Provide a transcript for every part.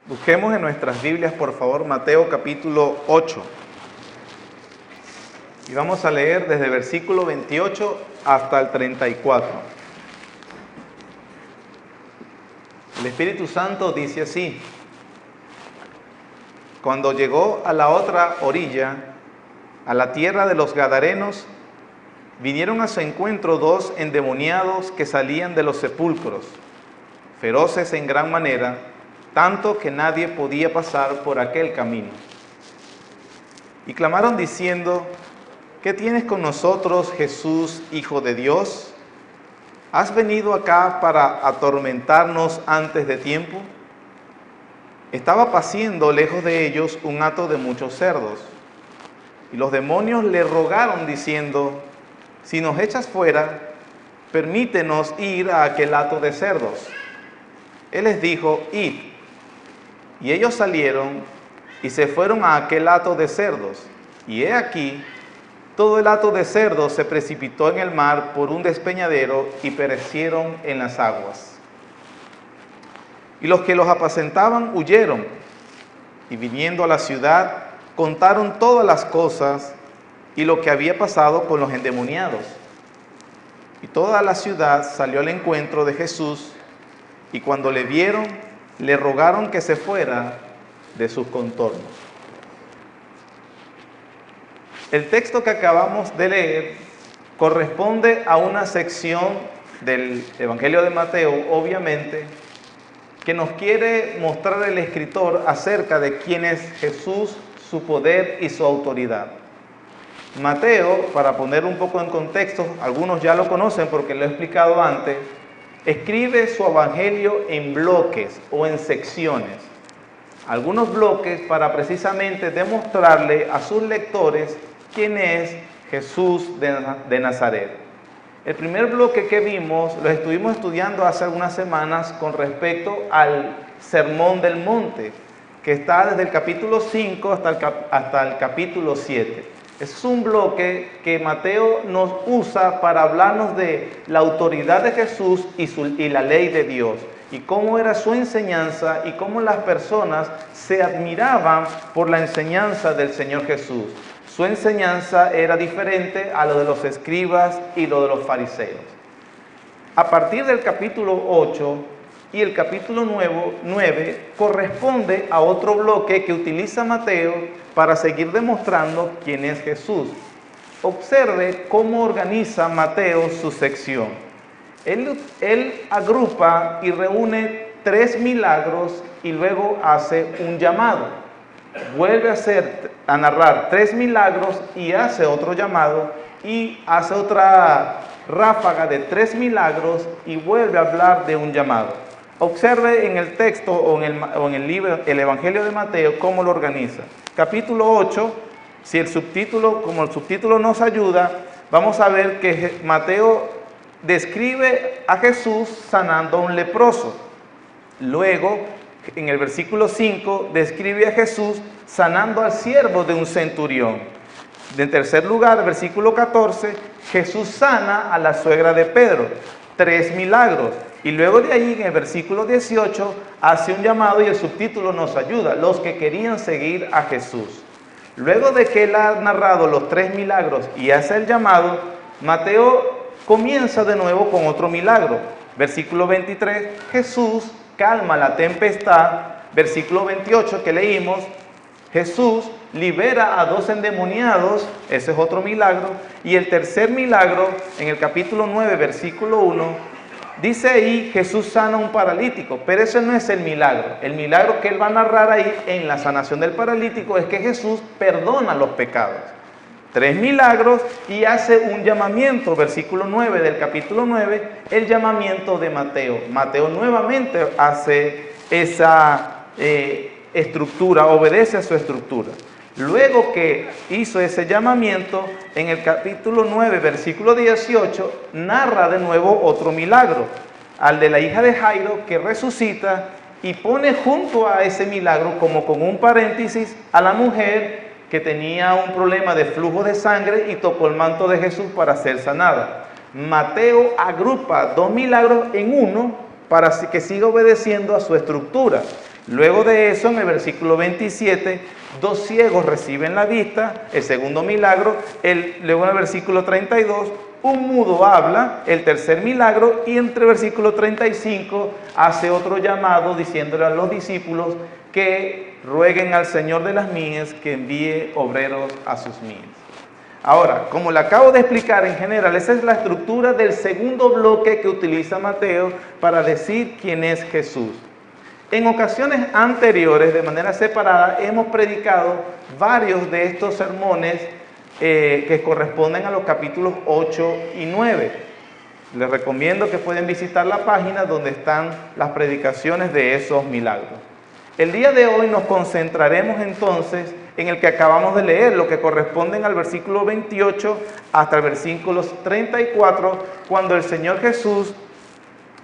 Busquemos en nuestras Biblias, por favor, Mateo capítulo 8. Y vamos a leer desde el versículo 28 hasta el 34. El Espíritu Santo dice así: Cuando llegó a la otra orilla, a la tierra de los Gadarenos, vinieron a su encuentro dos endemoniados que salían de los sepulcros, feroces en gran manera, tanto que nadie podía pasar por aquel camino. Y clamaron diciendo: ¿Qué tienes con nosotros, Jesús, Hijo de Dios? ¿Has venido acá para atormentarnos antes de tiempo? Estaba paciendo lejos de ellos un hato de muchos cerdos. Y los demonios le rogaron diciendo: si nos echas fuera, permítenos ir a aquel hato de cerdos. Él les dijo: id. Y ellos salieron y se fueron a aquel hato de cerdos. Y he aquí, todo el hato de cerdos se precipitó en el mar por un despeñadero y perecieron en las aguas. Y los que los apacentaban huyeron, y viniendo a la ciudad, contaron todas las cosas y lo que había pasado con los endemoniados. Y toda la ciudad salió al encuentro de Jesús, y cuando le vieron, le rogaron que se fuera de sus contornos. El texto que acabamos de leer corresponde a una sección del Evangelio de Mateo, obviamente, que nos quiere mostrar el escritor acerca de quién es Jesús, su poder y su autoridad. Mateo, para poner un poco en contexto, algunos ya lo conocen porque lo he explicado antes, escribe su evangelio en bloques o en secciones. Algunos bloques para precisamente demostrarle a sus lectores quién es Jesús de Nazaret. El primer bloque que vimos lo estuvimos estudiando hace algunas semanas con respecto al Sermón del Monte, que está desde el capítulo 5 hasta el capítulo 7. Es un bloque que Mateo nos usa para hablarnos de la autoridad de Jesús y la ley de Dios, y cómo era su enseñanza y cómo las personas se admiraban por la enseñanza del Señor Jesús. Su enseñanza era diferente a lo de los escribas y lo de los fariseos. A partir del capítulo 8 y el capítulo 9 corresponde a otro bloque que utiliza Mateo para seguir demostrando quién es Jesús. Observe cómo organiza Mateo su sección. Él agrupa y reúne 3 milagros y luego hace un llamado. Vuelve a narrar 3 milagros y hace otro llamado y hace otra ráfaga de 3 milagros y vuelve a hablar de un llamado. Observe en el texto o en el libro, el Evangelio de Mateo, cómo lo organiza. Capítulo 8, como el subtítulo nos ayuda, vamos a ver que Mateo describe a Jesús sanando a un leproso. Luego, en el versículo 5, describe a Jesús sanando al siervo de un centurión. En tercer lugar, versículo 14, Jesús sana a la suegra de Pedro. 3 milagros. Y luego de ahí, en el versículo 18, hace un llamado y el subtítulo nos ayuda: los que querían seguir a Jesús. Luego de que él ha narrado los 3 milagros y hace el llamado, Mateo comienza de nuevo con otro milagro. Versículo 23, Jesús calma la tempestad. Versículo 28 que leímos, Jesús libera a 2 endemoniados, ese es otro milagro. Y el tercer milagro, en el capítulo 9, versículo 1, dice ahí, Jesús sana a un paralítico, pero ese no es el milagro. El milagro que él va a narrar ahí en la sanación del paralítico es que Jesús perdona los pecados. 3 milagros y hace un llamamiento, versículo 9 del capítulo 9, el llamamiento de Mateo. Mateo nuevamente hace esa estructura, obedece a su estructura. Luego que hizo ese llamamiento, en el capítulo 9, versículo 18, narra de nuevo otro milagro, al de la hija de Jairo, que resucita y pone junto a ese milagro, como con un paréntesis, a la mujer que tenía un problema de flujo de sangre y tocó el manto de Jesús para ser sanada. Mateo agrupa 2 milagros en uno para que siga obedeciendo a su estructura. Luego de eso, en el versículo 27, 2 ciegos reciben la vista, el segundo milagro. Luego en el versículo 32, un mudo habla, el tercer milagro. Y entre el versículo 35 hace otro llamado diciéndole a los discípulos que rueguen al Señor de las mies que envíe obreros a sus mies. Ahora, como le acabo de explicar en general, esa es la estructura del segundo bloque que utiliza Mateo para decir quién es Jesús. En ocasiones anteriores, de manera separada, hemos predicado varios de estos sermones que corresponden a los capítulos 8 y 9. Les recomiendo que pueden visitar la página donde están las predicaciones de esos milagros. El día de hoy nos concentraremos entonces en el que acabamos de leer, lo que corresponden al versículo 28 hasta el versículo 34, cuando el Señor Jesús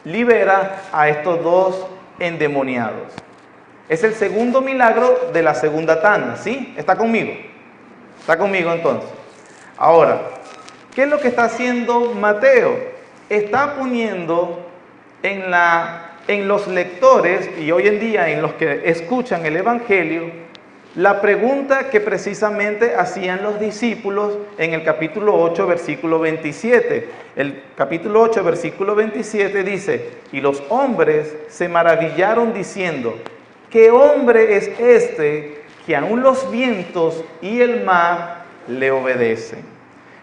libera a estos 2 endemoniados. Es el segundo milagro de la segunda tanda, ¿sí? ¿Está conmigo? ¿Está conmigo entonces? Ahora, ¿qué es lo que está haciendo Mateo? Está poniendo en los lectores y hoy en día en los que escuchan el Evangelio, la pregunta que precisamente hacían los discípulos en el capítulo 8, versículo 27. El capítulo 8, versículo 27 dice: y los hombres se maravillaron diciendo, ¿qué hombre es este que aún los vientos y el mar le obedecen?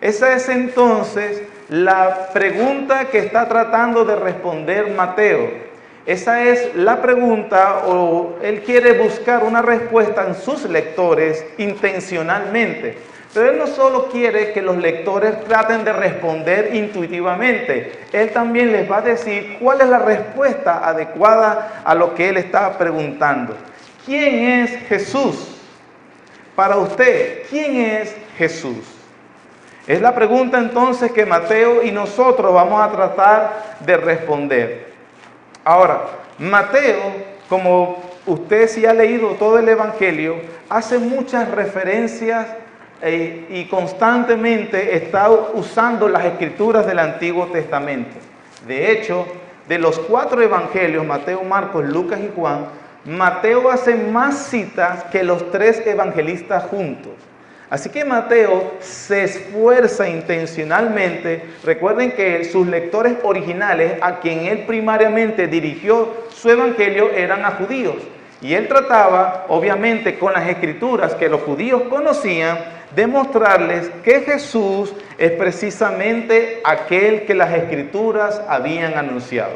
Esa es entonces la pregunta que está tratando de responder Mateo. Esa es la pregunta, o él quiere buscar una respuesta en sus lectores intencionalmente. Pero él no solo quiere que los lectores traten de responder intuitivamente, él también les va a decir cuál es la respuesta adecuada a lo que él está preguntando. ¿Quién es Jesús? Para usted, ¿quién es Jesús? Es la pregunta entonces que Mateo y nosotros vamos a tratar de responder. Ahora, Mateo, como usted sí ha leído todo el Evangelio, hace muchas referencias y constantemente está usando las escrituras del Antiguo Testamento. De hecho, de los 4 evangelios, Mateo, Marcos, Lucas y Juan, Mateo hace más citas que los 3 evangelistas juntos. Así que Mateo se esfuerza intencionalmente. Recuerden que sus lectores originales, a quien él primariamente dirigió su evangelio, eran a judíos. Y él trataba, obviamente, con las escrituras que los judíos conocían, de mostrarles que Jesús es precisamente aquel que las escrituras habían anunciado.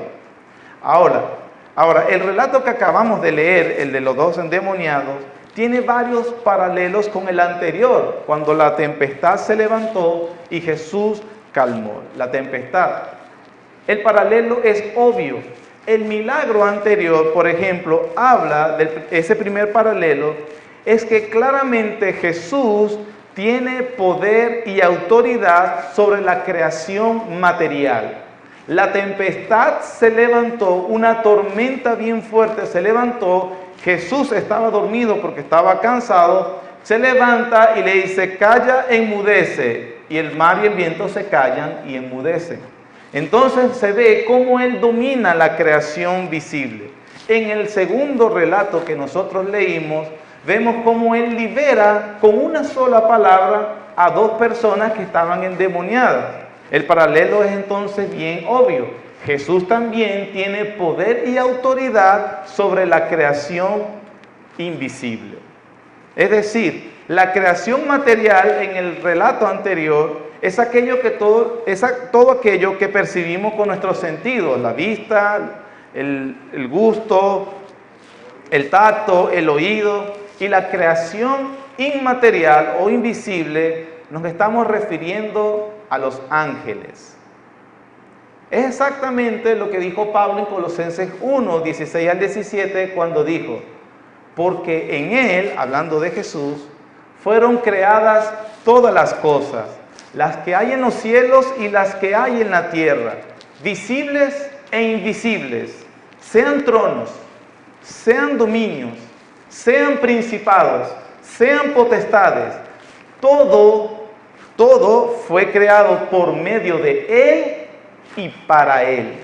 Ahora, el relato que acabamos de leer, el de los 2 endemoniados, tiene varios paralelos con el anterior, cuando la tempestad se levantó y Jesús calmó la tempestad. El paralelo es obvio. El milagro anterior, por ejemplo, habla de ese primer paralelo, es que claramente Jesús tiene poder y autoridad sobre la creación material. La tempestad se levantó, una tormenta bien fuerte se levantó. Jesús estaba dormido porque estaba cansado, se levanta y le dice, calla, enmudece. Y el mar y el viento se callan y enmudecen. Entonces se ve cómo Él domina la creación visible. En el segundo relato que nosotros leímos, vemos cómo Él libera con una sola palabra a 2 personas que estaban endemoniadas. El paralelo es entonces bien obvio. Jesús también tiene poder y autoridad sobre la creación invisible. Es decir, la creación material en el relato anterior es todo aquello que percibimos con nuestros sentidos, la vista, el gusto, el tacto, el oído, y la creación inmaterial o invisible nos estamos refiriendo a los ángeles. Es exactamente lo que dijo Pablo en Colosenses 1, 16 al 17, cuando dijo, porque en Él, hablando de Jesús, fueron creadas todas las cosas, las que hay en los cielos y las que hay en la tierra, visibles e invisibles, sean tronos, sean dominios, sean principados, sean potestades, todo fue creado por medio de Él y para Él.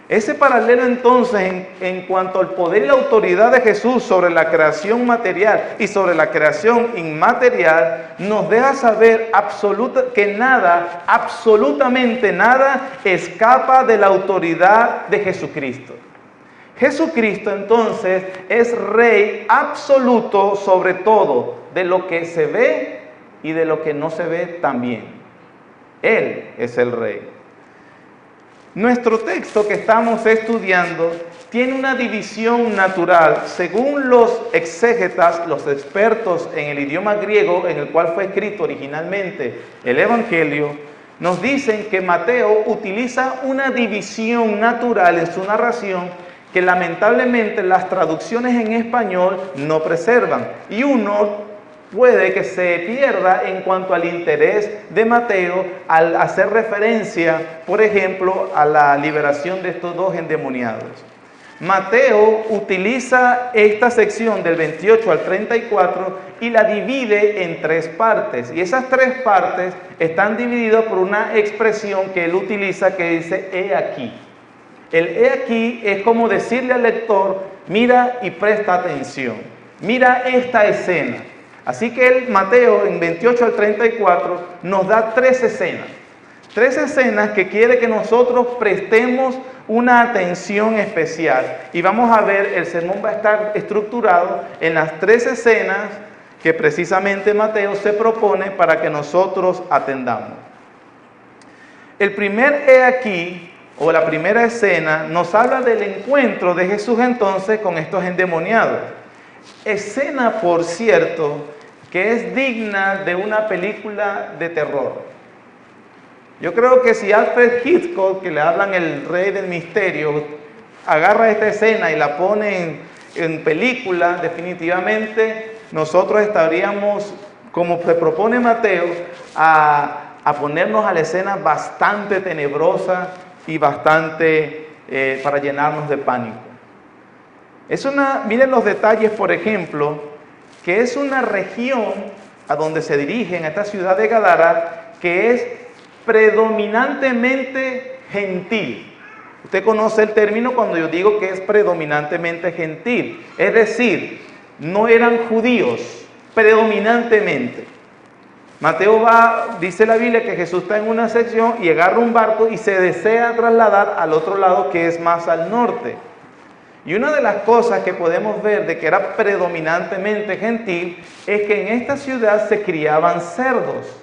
Ese paralelo entonces en cuanto al poder y la autoridad de Jesús sobre la creación material y sobre la creación inmaterial nos deja saber que nada, absolutamente nada, escapa de la autoridad de Jesucristo. Jesucristo entonces es Rey absoluto sobre todo, de lo que se ve y de lo que no se ve también. Él es el Rey. Nuestro texto que estamos estudiando tiene una división natural. Según los exégetas, los expertos en el idioma griego en el cual fue escrito originalmente el Evangelio, nos dicen que Mateo utiliza una división natural en su narración que lamentablemente las traducciones en español no preservan. Y uno puede que se pierda en cuanto al interés de Mateo al hacer referencia, por ejemplo, a la liberación de estos dos endemoniados. Mateo utiliza esta sección del 28 al 34 y la divide en tres partes. Y esas tres partes están divididas por una expresión que él utiliza que dice, he aquí. El he aquí es como decirle al lector, mira y presta atención, mira esta escena. Así que Mateo en 28 al 34 nos da tres escenas que quiere que nosotros prestemos una atención especial. Y vamos a ver, el sermón va a estar estructurado en las tres escenas que precisamente Mateo se propone para que nosotros atendamos. El primer he aquí, o la primera escena, nos habla del encuentro de Jesús entonces con estos endemoniados. Escena, por cierto, que es digna de una película de terror. Yo creo que si Alfred Hitchcock, que le hablan el rey del misterio, agarra esta escena y la pone en película, definitivamente nosotros estaríamos, como se propone Mateo, a ponernos a la escena bastante tenebrosa y bastante para llenarnos de pánico. Miren los detalles, por ejemplo, que es una región a donde se dirigen a esta ciudad de Gadara, que es predominantemente gentil. Usted conoce el término cuando yo digo que es predominantemente gentil, es decir, no eran judíos, predominantemente. Mateo dice la Biblia que Jesús está en una sección y agarra un barco y se desea trasladar al otro lado que es más al norte. Y una de las cosas que podemos ver de que era predominantemente gentil es que en esta ciudad se criaban cerdos.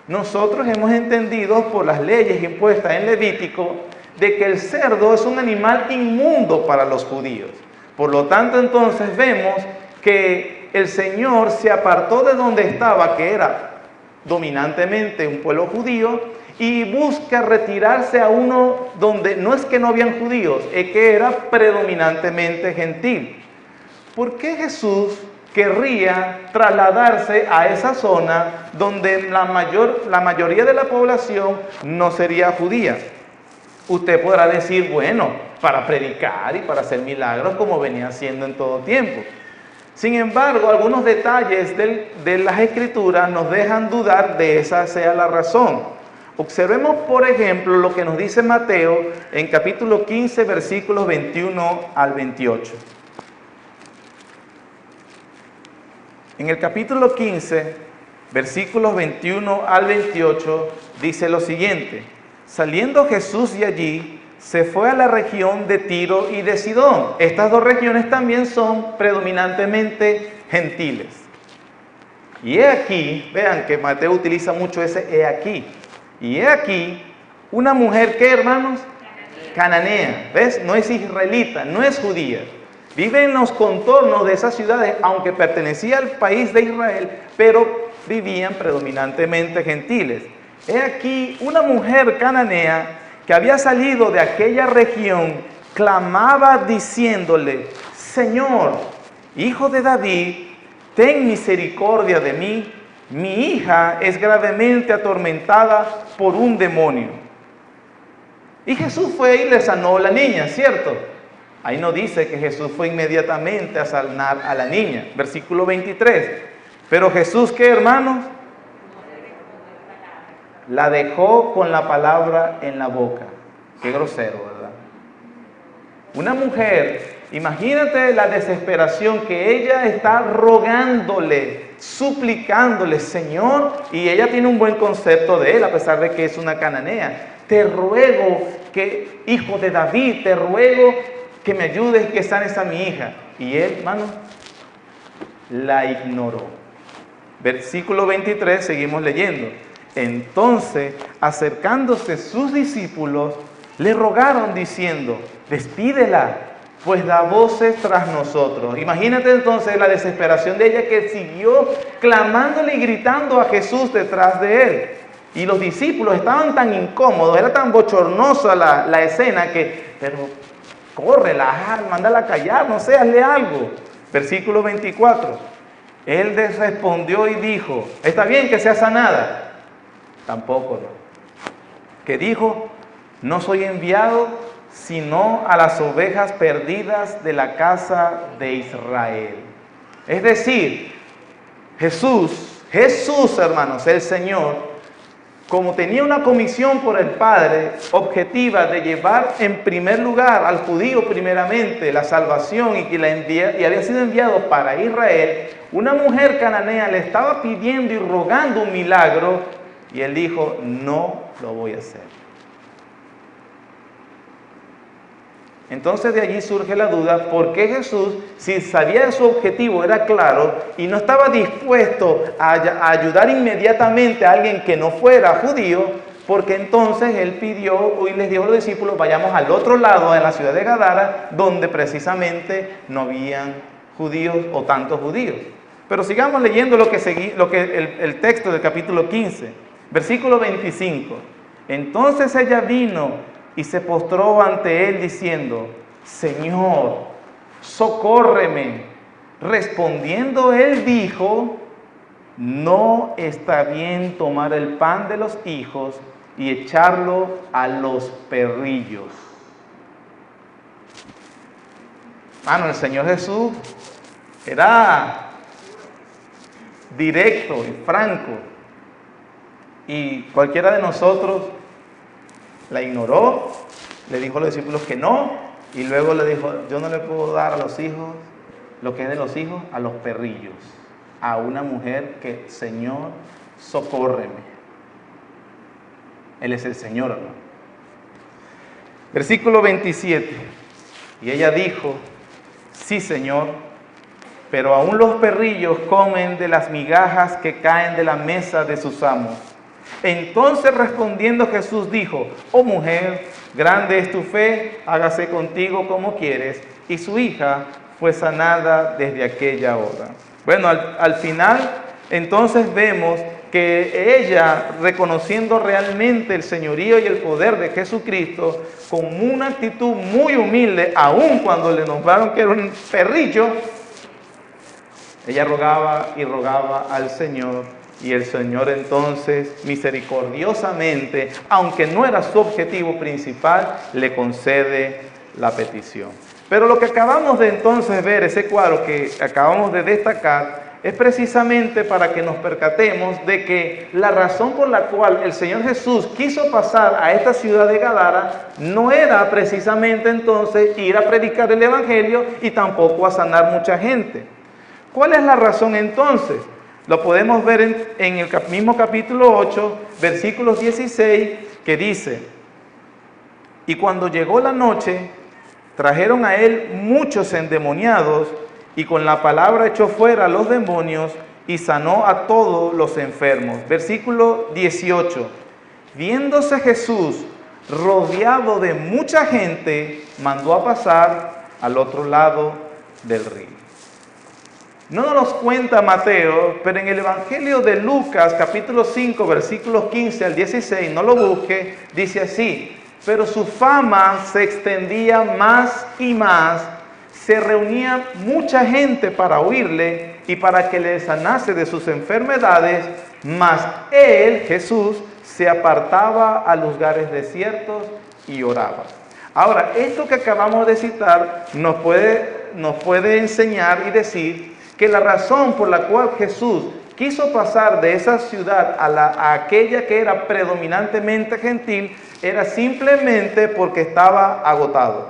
Nosotros hemos entendido por las leyes impuestas en Levítico de que el cerdo es un animal inmundo para los judíos. Por lo tanto, entonces vemos que el Señor se apartó de donde estaba, que era dominantemente un pueblo judío, y busca retirarse a uno donde no es que no habían judíos, es que era predominantemente gentil. ¿Por qué Jesús querría trasladarse a esa zona donde la mayoría de la población no sería judía? Usted podrá decir, bueno, para predicar y para hacer milagros como venía haciendo en todo tiempo. Sin embargo, algunos detalles de las Escrituras nos dejan dudar de esa sea la razón. Observemos, por ejemplo, lo que nos dice Mateo en capítulo 15, versículos 21 al 28. En el capítulo 15, versículos 21 al 28, dice lo siguiente: saliendo Jesús de allí, se fue a la región de Tiro y de Sidón. Estas dos regiones también son predominantemente gentiles. Y he aquí, vean que Mateo utiliza mucho ese he aquí. Y he aquí una mujer que, hermanos, cananea, ¿ves? No es israelita, no es judía. Vive en los contornos de esas ciudades, aunque pertenecía al país de Israel, pero vivían predominantemente gentiles. He aquí una mujer cananea que había salido de aquella región, clamaba diciéndole: Señor, hijo de David, ten misericordia de mí. Mi hija es gravemente atormentada por un demonio. Y Jesús fue y le sanó a la niña, ¿cierto? Ahí no dice que Jesús fue inmediatamente a sanar a la niña. Versículo 23. Pero Jesús, ¿qué, hermanos? La dejó con la palabra en la boca. Qué grosero, ¿verdad? Una mujer, imagínate la desesperación que ella está rogándole, suplicándole, Señor, y ella tiene un buen concepto de él, a pesar de que es una cananea. Te ruego que, hijo de David, te ruego que me ayudes, que sanes a mi hija. Y él, hermano, la ignoró. Versículo 23, seguimos leyendo. Entonces, acercándose sus discípulos, le rogaron diciendo, despídela, pues da voces tras nosotros. Imagínate entonces la desesperación de ella, que siguió clamándole y gritando a Jesús detrás de él. Y los discípulos estaban tan incómodos, era tan bochornosa la escena que, pero córrela, mándala a callar, no sé, hazle algo. Versículo 24. Él les respondió y dijo, ¿está bien que sea sanada? Tampoco, no. Que dijo, no soy enviado sino a las ovejas perdidas de la casa de Israel. Es decir, Jesús, hermanos, el Señor, como tenía una comisión por el Padre objetiva de llevar en primer lugar al judío primeramente la salvación y había sido enviado para Israel, una mujer cananea le estaba pidiendo y rogando un milagro y él dijo, no lo voy a hacer. Entonces de allí surge la duda, ¿por qué Jesús, si sabía de su objetivo, era claro, y no estaba dispuesto a ayudar inmediatamente a alguien que no fuera judío? Porque entonces él pidió y les dijo a los discípulos, vayamos al otro lado de la ciudad de Gadara, donde precisamente no habían judíos o tantos judíos. Pero sigamos leyendo el texto del capítulo 15, versículo 25. Entonces ella vino y se postró ante él diciendo, Señor, socórreme. Respondiendo él dijo, no está bien tomar el pan de los hijos y echarlo a los perrillos. Mano, el Señor Jesús era directo y franco, y cualquiera de nosotros la ignoró, le dijo a los discípulos que no, y luego le dijo, yo no le puedo dar a los hijos lo que es de los hijos a los perrillos, a una mujer que, Señor, socórreme. Él es el Señor, ¿no? Versículo 27, y ella dijo, sí, Señor, pero aún los perrillos comen de las migajas que caen de la mesa de sus amos. Entonces respondiendo Jesús dijo, oh mujer, grande es tu fe, hágase contigo como quieres. Y su hija fue sanada desde aquella hora. Bueno, al final entonces vemos que ella, reconociendo realmente el señorío y el poder de Jesucristo, con una actitud muy humilde, aun cuando le nombraron que era un perrillo, ella rogaba y rogaba al Señor. Y el Señor entonces, misericordiosamente, aunque no era su objetivo principal, le concede la petición. Pero lo que acabamos de entonces ver, ese cuadro que acabamos de destacar, es precisamente para que nos percatemos de que la razón por la cual el Señor Jesús quiso pasar a esta ciudad de Gadara no era precisamente entonces ir a predicar el Evangelio y tampoco a sanar mucha gente. ¿Cuál es la razón entonces? Lo podemos ver en el mismo capítulo 8, versículos 16, que dice, y cuando llegó la noche, trajeron a él muchos endemoniados, y con la palabra echó fuera a los demonios, y sanó a todos los enfermos. Versículo 18, viéndose Jesús rodeado de mucha gente, mandó a pasar al otro lado del río. No nos los cuenta Mateo, pero en el Evangelio de Lucas, capítulo 5, versículos 15 al 16, no lo busque, dice así, pero su fama se extendía más y más, se reunía mucha gente para oírle y para que le sanase de sus enfermedades, mas él, Jesús, se apartaba a lugares desiertos y oraba. Ahora, esto que acabamos de citar nos puede enseñar y decir que la razón por la cual Jesús quiso pasar de esa ciudad a aquella que era predominantemente gentil era simplemente porque estaba agotado.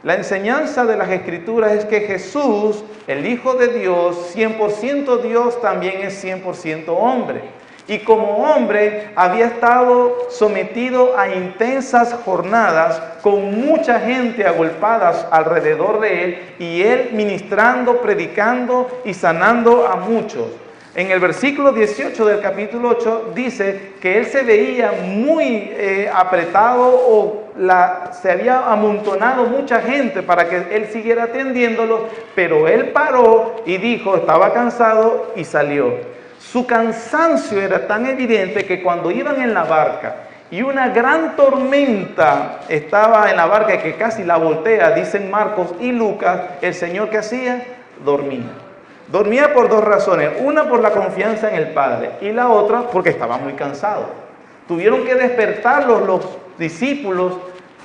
La enseñanza de las Escrituras es que Jesús, el Hijo de Dios, 100% Dios, también es 100% hombre. Y como hombre había estado sometido a intensas jornadas con mucha gente agolpada alrededor de él y él ministrando, predicando y sanando a muchos. En el versículo 18 del capítulo 8 dice que él se veía muy apretado o se había amontonado mucha gente para que él siguiera atendiéndolos, pero él paró y dijo, estaba cansado y salió. Su cansancio era tan evidente que cuando iban en la barca y una gran tormenta estaba en la barca que casi la voltea, dicen Marcos y Lucas, el Señor ¿qué hacía? Dormía. Dormía por dos razones, una por la confianza en el Padre y la otra porque estaba muy cansado. Tuvieron que despertarlos los discípulos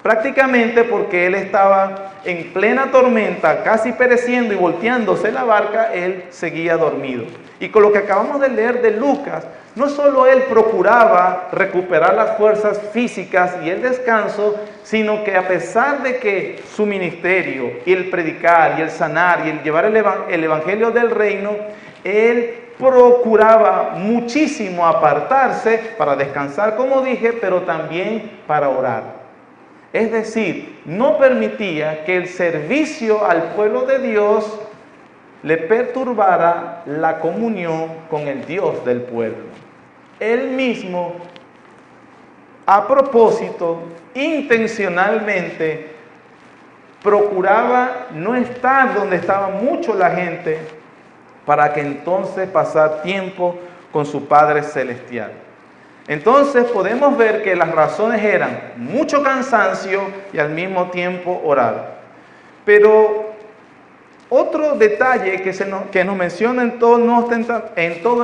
prácticamente porque él estaba en plena tormenta, casi pereciendo y volteándose la barca, él seguía dormido. Y con lo que acabamos de leer de Lucas, no solo él procuraba recuperar las fuerzas físicas y el descanso, sino que a pesar de que su ministerio y el predicar y el sanar y el llevar el evangelio del reino, él procuraba muchísimo apartarse para descansar, como dije, pero también para orar. Es decir, no permitía que el servicio al pueblo de Dios le perturbara la comunión con el Dios del pueblo. Él mismo, a propósito, intencionalmente, procuraba no estar donde estaba mucho la gente para que entonces pasar tiempo con su Padre Celestial. Entonces podemos ver que las razones eran mucho cansancio y al mismo tiempo orar. Pero otro detalle que nos menciona en todo el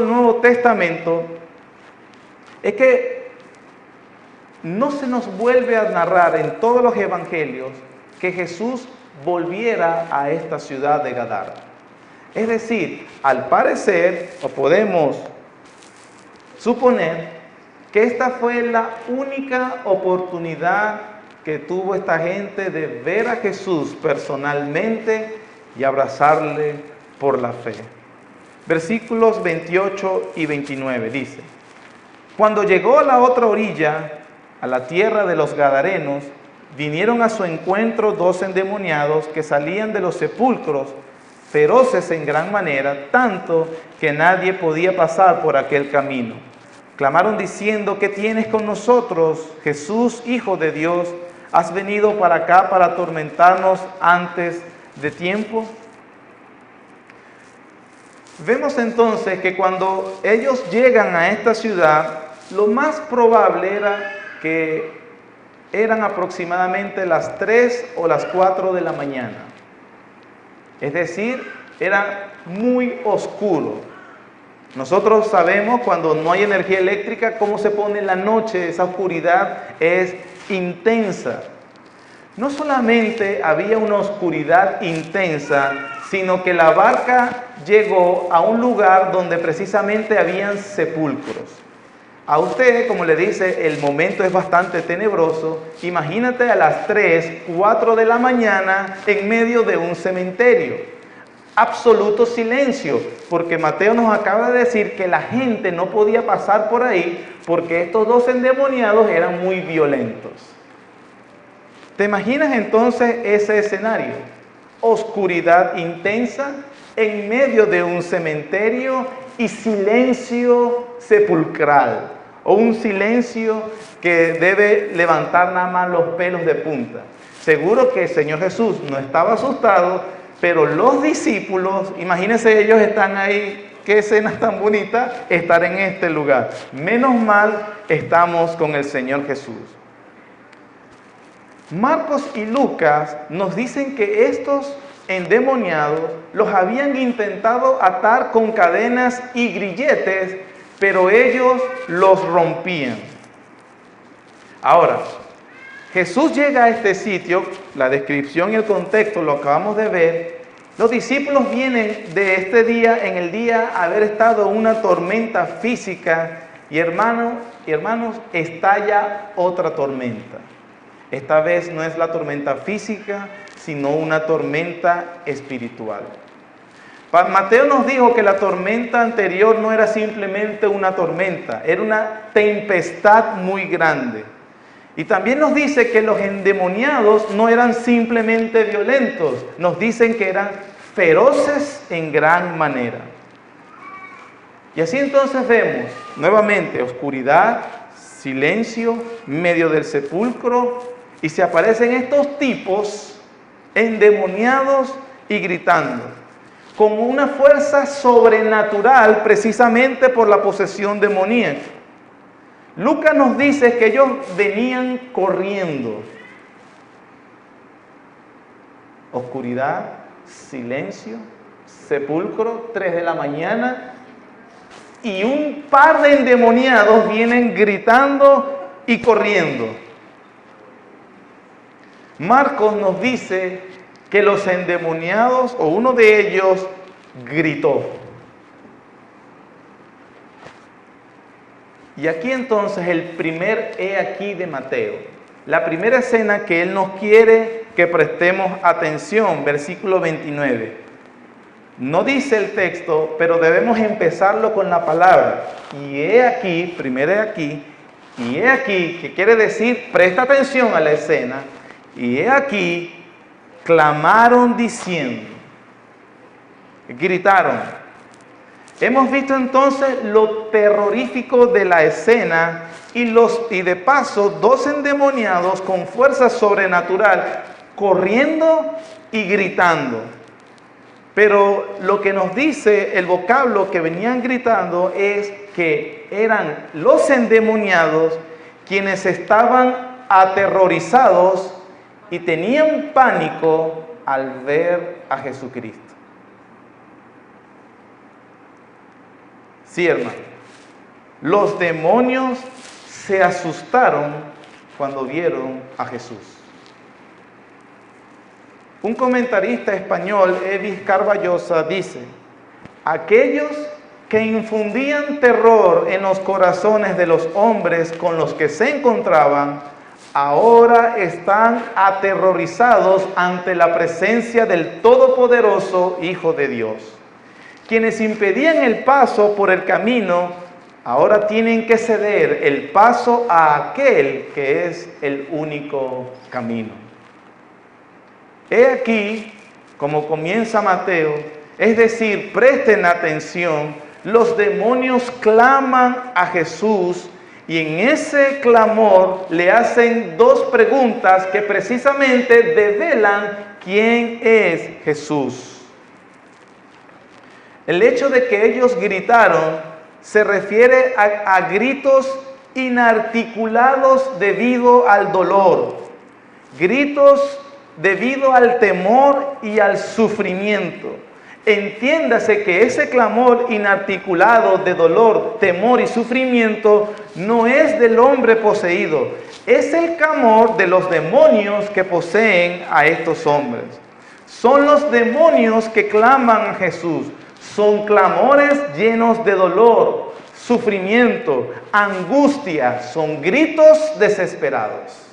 Nuevo Testamento es que no se nos vuelve a narrar en todos los evangelios que Jesús volviera a esta ciudad de Gadara. Es decir, al parecer, o podemos suponer, que esta fue la única oportunidad que tuvo esta gente de ver a Jesús personalmente y abrazarle por la fe. Versículos 28 y 29 dice: Cuando llegó a la otra orilla, a la tierra de los Gadarenos, vinieron a su encuentro 2 endemoniados que salían de los sepulcros, feroces en gran manera, tanto que nadie podía pasar por aquel camino. Clamaron diciendo: ¿Qué tienes con nosotros, Jesús, Hijo de Dios? ¿Has venido para acá para atormentarnos antes de tiempo? Vemos entonces que cuando ellos llegan a esta ciudad, lo más probable era que eran aproximadamente las 3 o las 4 de la mañana. Es decir, era muy oscuro. Nosotros sabemos cuando no hay energía eléctrica cómo se pone la noche, esa oscuridad es intensa. No solamente había una oscuridad intensa, sino que la barca llegó a un lugar donde precisamente habían sepulcros. A usted, como le dice, el momento es bastante tenebroso. Imagínate a las 3, 4 de la mañana en medio de un cementerio. Absoluto silencio, porque Mateo nos acaba de decir que la gente no podía pasar por ahí porque estos 2 endemoniados eran muy violentos. ¿Te imaginas entonces ese escenario? Oscuridad intensa en medio de un cementerio y silencio sepulcral, o un silencio que debe levantar nada más los pelos de punta. Seguro que el Señor Jesús no estaba asustado, pero los discípulos, imagínense, ellos están ahí, qué escena tan bonita estar en este lugar. Menos mal estamos con el Señor Jesús. Marcos y Lucas nos dicen que estos endemoniados los habían intentado atar con cadenas y grilletes, pero ellos los rompían. Ahora, Jesús llega a este sitio, la descripción y el contexto lo acabamos de ver. Los discípulos vienen de este día, en el día haber estado en una tormenta física y hermanos, estalla otra tormenta. Esta vez no es la tormenta física, sino una tormenta espiritual. Mateo nos dijo que la tormenta anterior no era simplemente una tormenta, era una tempestad muy grande. Y también nos dice que los endemoniados no eran simplemente violentos, nos dicen que eran feroces en gran manera. Y así entonces vemos nuevamente oscuridad, silencio, medio del sepulcro, y se aparecen estos tipos endemoniados y gritando, con una fuerza sobrenatural precisamente por la posesión demoníaca. Lucas nos dice que ellos venían corriendo. Oscuridad, silencio, sepulcro, 3 de la mañana, y un par de endemoniados vienen gritando y corriendo. Marcos nos dice que los endemoniados, o uno de ellos, gritó. Y aquí entonces el primer he aquí de Mateo. La primera escena que él nos quiere que prestemos atención, versículo 29. No dice el texto, pero debemos empezarlo con la palabra. Y he aquí, primero he aquí, y he aquí, que quiere decir, presta atención a la escena, y he aquí, clamaron diciendo, gritaron. Hemos visto entonces lo terrorífico de la escena y de paso 2 endemoniados con fuerza sobrenatural corriendo y gritando. Pero lo que nos dice el vocablo que venían gritando es que eran los endemoniados quienes estaban aterrorizados y tenían pánico al ver a Jesucristo. Sí, hermano. Los demonios se asustaron cuando vieron a Jesús. Un comentarista español, Evis Carballosa, dice: aquellos que infundían terror en los corazones de los hombres con los que se encontraban, ahora están aterrorizados ante la presencia del Todopoderoso Hijo de Dios. Quienes impedían el paso por el camino, ahora tienen que ceder el paso a aquel que es el único camino. He aquí, como comienza Mateo, es decir, presten atención, los demonios claman a Jesús y en ese clamor le hacen 2 preguntas que precisamente develan quién es Jesús. El hecho de que ellos gritaron se refiere a gritos inarticulados debido al dolor, gritos debido al temor y al sufrimiento. Entiéndase que ese clamor inarticulado de dolor, temor y sufrimiento no es del hombre poseído, es el clamor de los demonios que poseen a estos hombres. Son los demonios que claman a Jesús. Son clamores llenos de dolor, sufrimiento, angustia, son gritos desesperados.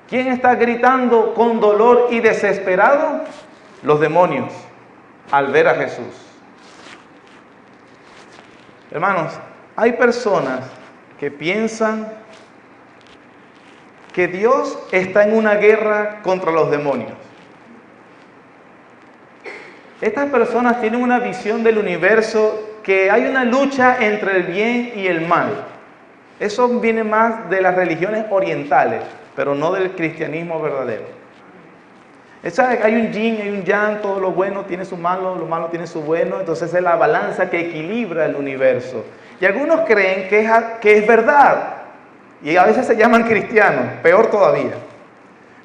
¿Quién está gritando con dolor y desesperado? Los demonios, al ver a Jesús. Hermanos, hay personas que piensan que Dios está en una guerra contra los demonios. Estas personas tienen una visión del universo que hay una lucha entre el bien y el mal. Eso viene más de las religiones orientales, pero no del cristianismo verdadero. Hay un yin, hay un yang, todo lo bueno tiene su malo, lo malo tiene su bueno, entonces es la balanza que equilibra el universo. Y algunos creen que es verdad, y a veces se llaman cristianos, peor todavía.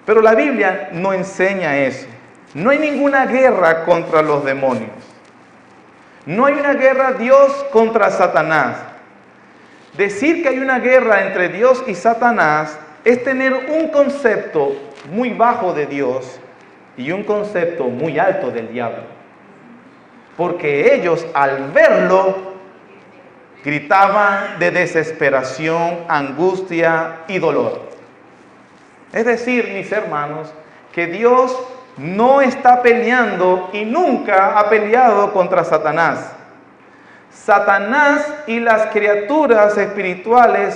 Pero la Biblia no enseña eso. No hay ninguna guerra contra los demonios. No hay una guerra Dios contra Satanás. Decir que hay una guerra entre Dios y Satanás es tener un concepto muy bajo de Dios y un concepto muy alto del diablo. Porque ellos al verlo gritaban de desesperación, angustia y dolor. Es decir, mis hermanos, que Dios no está peleando y nunca ha peleado contra Satanás. Satanás y las criaturas espirituales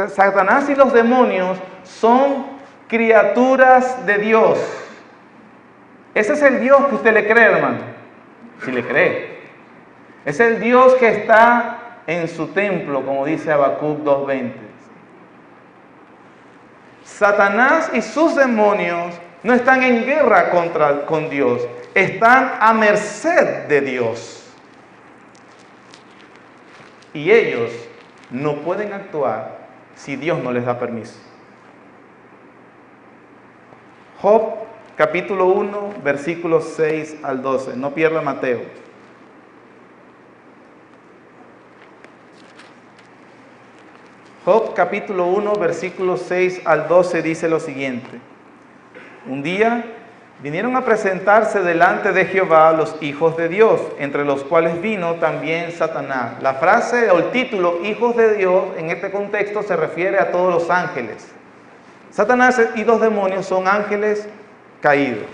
Satanás y los demonios son criaturas de Dios. Ese es el Dios que usted le cree, hermano, si le cree. Es el Dios que está en su templo, como dice Habacuc 2:20. Satanás y sus demonios no están en guerra con Dios, están a merced de Dios. Y ellos no pueden actuar si Dios no les da permiso. Job capítulo 1, versículos 6 al 12. No pierda Mateo. Job capítulo 1, versículos 6 al 12 dice lo siguiente. Un día vinieron a presentarse delante de Jehová los hijos de Dios, entre los cuales vino también Satanás. La frase o el título, hijos de Dios, en este contexto se refiere a todos los ángeles. Satanás y los demonios son ángeles caídos.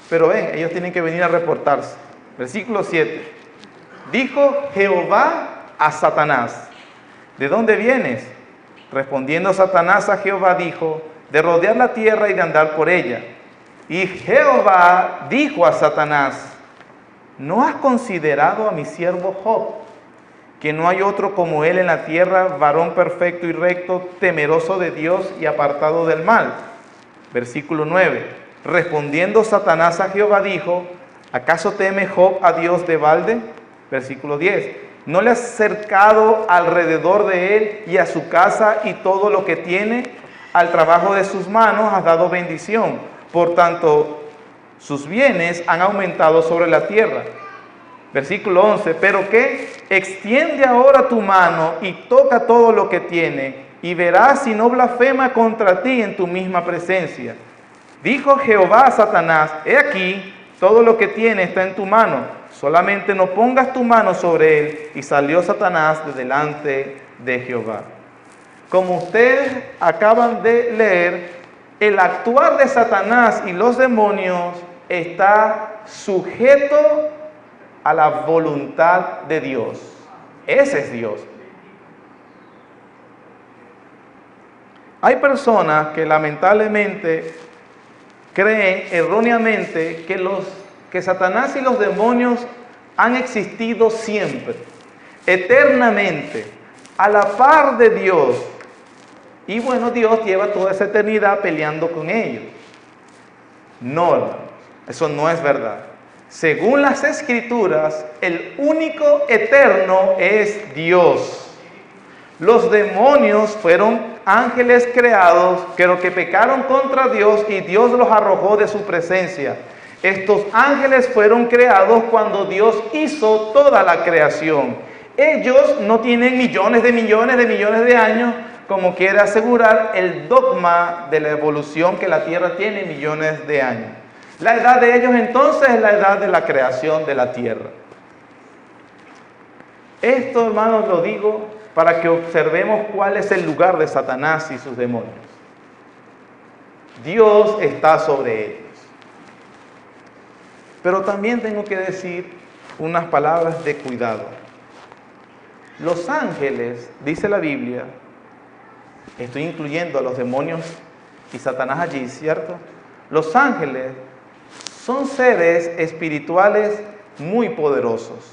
Pero ven, ellos tienen que venir a reportarse. Versículo 7. Dijo Jehová a Satanás, ¿de dónde vienes? Respondiendo Satanás a Jehová dijo, de rodear la tierra y de andar por ella. Y Jehová dijo a Satanás, ¿no has considerado a mi siervo Job, que no hay otro como él en la tierra, varón perfecto y recto, temeroso de Dios y apartado del mal? Versículo 9. Respondiendo Satanás a Jehová dijo, ¿acaso teme Job a Dios de balde? Versículo 10. ¿No le has cercado alrededor de él y a su casa y todo lo que tiene? Al trabajo de sus manos has dado bendición. Por tanto, sus bienes han aumentado sobre la tierra. Versículo 11. ¿Pero qué? Extiende ahora tu mano y toca todo lo que tiene, y verás si no blasfema contra ti en tu misma presencia. Dijo Jehová a Satanás, he aquí, todo lo que tiene está en tu mano, solamente no pongas tu mano sobre él. Y salió Satanás de delante de Jehová. Como ustedes acaban de leer, el actuar de Satanás y los demonios está sujeto a la voluntad de Dios. Ese es Dios. Hay personas que lamentablemente creen erróneamente que Satanás y los demonios han existido siempre, eternamente, a la par de Dios. Y bueno, Dios lleva toda esa eternidad peleando con ellos. No, hermanos, eso no es verdad. Según las Escrituras, el único eterno es Dios. Los demonios fueron ángeles creados, pero que pecaron contra Dios y Dios los arrojó de su presencia. Estos ángeles fueron creados cuando Dios hizo toda la creación. Ellos no tienen millones de años, como quiere asegurar el dogma de la evolución, que la Tierra tiene millones de años. La edad de ellos entonces es la edad de la creación de la Tierra. Esto, hermanos, lo digo para que observemos cuál es el lugar de Satanás y sus demonios. Dios está sobre ellos. Pero también tengo que decir unas palabras de cuidado. Los ángeles, dice la Biblia, estoy incluyendo a los demonios y Satanás allí, ¿cierto? Los ángeles son seres espirituales muy poderosos,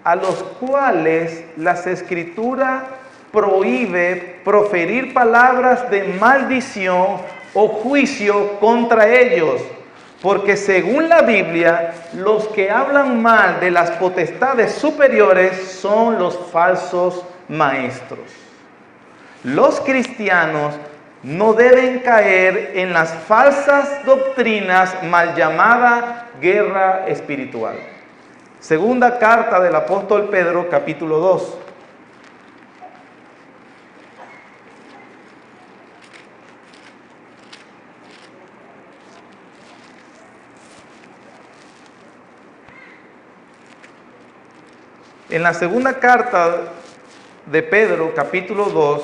a los cuales las Escrituras prohíbe proferir palabras de maldición o juicio contra ellos, porque según la Biblia, los que hablan mal de las potestades superiores son los falsos maestros. Los cristianos no deben caer en las falsas doctrinas mal llamada guerra espiritual. Segunda carta del apóstol Pedro, capítulo 2. En la segunda carta de Pedro, capítulo 2,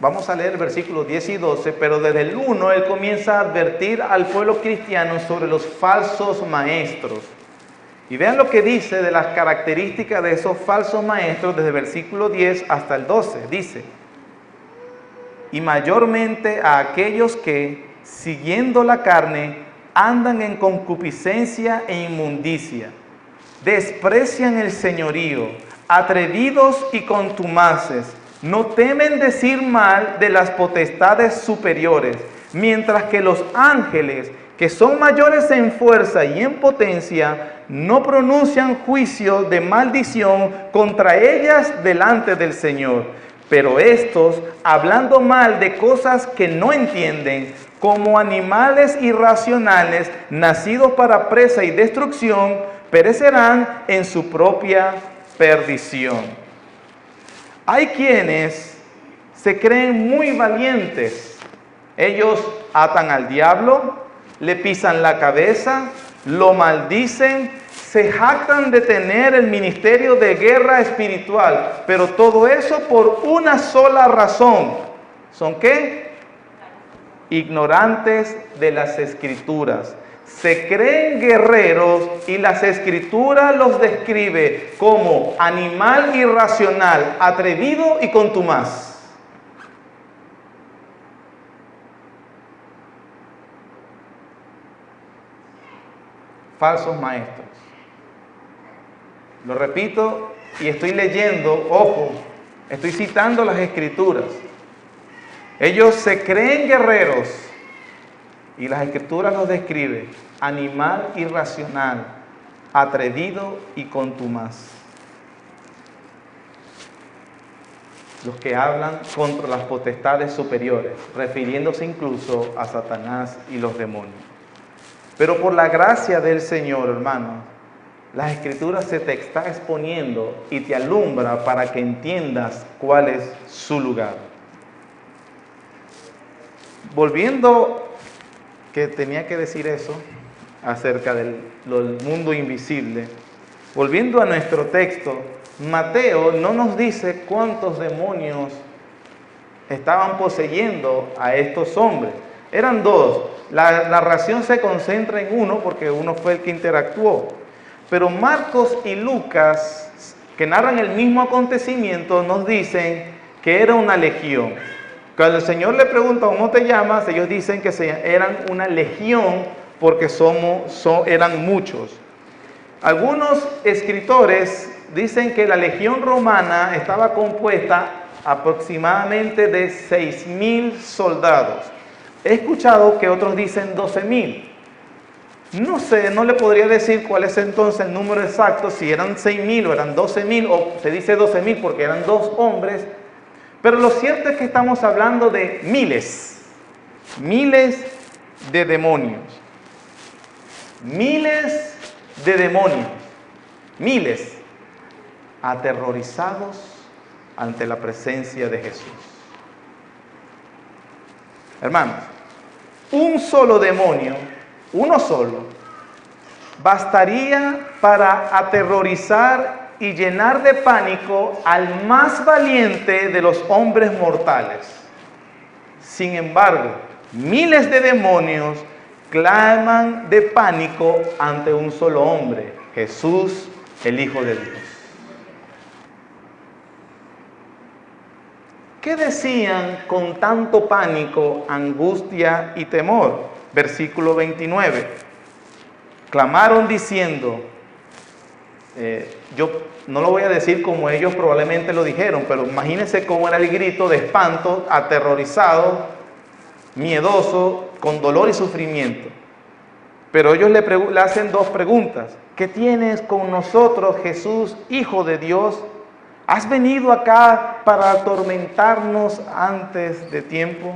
Vamos a leer el versículo 10 y 12, pero desde el 1 él comienza a advertir al pueblo cristiano sobre los falsos maestros. Y vean lo que dice de las características de esos falsos maestros desde el versículo 10 hasta el 12. Dice: y mayormente a aquellos que, siguiendo la carne, andan en concupiscencia e inmundicia, desprecian el señorío, atrevidos y contumaces, no temen decir mal de las potestades superiores, mientras que los ángeles, que son mayores en fuerza y en potencia, no pronuncian juicio de maldición contra ellas delante del Señor. Pero estos, hablando mal de cosas que no entienden, como animales irracionales, nacidos para presa y destrucción, perecerán en su propia perdición. Hay quienes se creen muy valientes. Ellos atan al diablo, le pisan la cabeza, lo maldicen, se jactan de tener el ministerio de guerra espiritual, pero todo eso por una sola razón. ¿Son qué? Ignorantes de las Escrituras. Se creen guerreros y las Escrituras los describe como animal irracional, atrevido y contumaz. Falsos maestros. Lo repito y estoy leyendo, ojo, estoy citando las Escrituras. Ellos se creen guerreros y las Escrituras los describe animal irracional, atrevido y contumaz. Los que hablan contra las potestades superiores, refiriéndose incluso a Satanás y los demonios. Pero por la gracia del Señor, hermanos, las Escrituras se te está exponiendo y te alumbra para que entiendas cuál es su lugar. Volviendo, que tenía que decir eso acerca del mundo invisible, volviendo a nuestro texto, Mateo no nos dice cuántos demonios estaban poseyendo a estos hombres. Eran dos. La narración se concentra en uno porque uno fue el que interactuó. Pero Marcos y Lucas, que narran el mismo acontecimiento, nos dicen que era una legión. Cuando el Señor le pregunta ¿cómo te llamas?, ellos dicen que eran una legión porque eran muchos. Algunos escritores dicen que la legión romana estaba compuesta aproximadamente de 6,000 soldados. He escuchado que otros dicen 12,000. No sé, no le podría decir cuál es entonces el número exacto, si eran 6,000 o eran 12,000, o se dice 12,000 porque eran dos hombres. Pero lo cierto es que estamos hablando de miles de demonios. Miles de demonios. Miles aterrorizados ante la presencia de Jesús. Hermanos, un solo demonio, uno solo, bastaría para aterrorizar y llenar de pánico al más valiente de los hombres mortales. Sin embargo, miles de demonios claman de pánico ante un solo hombre, Jesús, el Hijo de Dios. ¿Qué decían con tanto pánico, angustia y temor? Versículo 29. Clamaron diciendo, yo no lo voy a decir como ellos probablemente lo dijeron, pero imagínense cómo era el grito de espanto, aterrorizado, miedoso, con dolor y sufrimiento. Pero ellos le hacen dos preguntas. ¿Qué tienes con nosotros, Jesús, Hijo de Dios? ¿Has venido acá para atormentarnos antes de tiempo?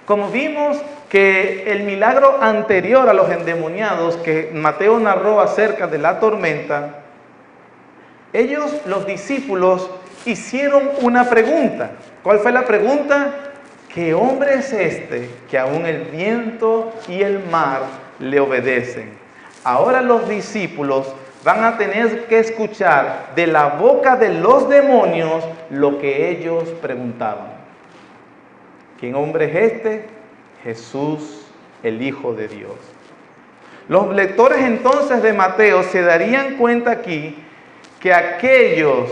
Como vimos que el milagro anterior a los endemoniados que Mateo narró acerca de la tormenta, ellos, los discípulos, hicieron una pregunta. ¿Cuál fue la pregunta? ¿Qué hombre es este que aún el viento y el mar le obedecen? Ahora los discípulos van a tener que escuchar de la boca de los demonios lo que ellos preguntaban. ¿Quién hombre es este? Jesús, el Hijo de Dios. Los lectores entonces de Mateo se darían cuenta aquí que aquel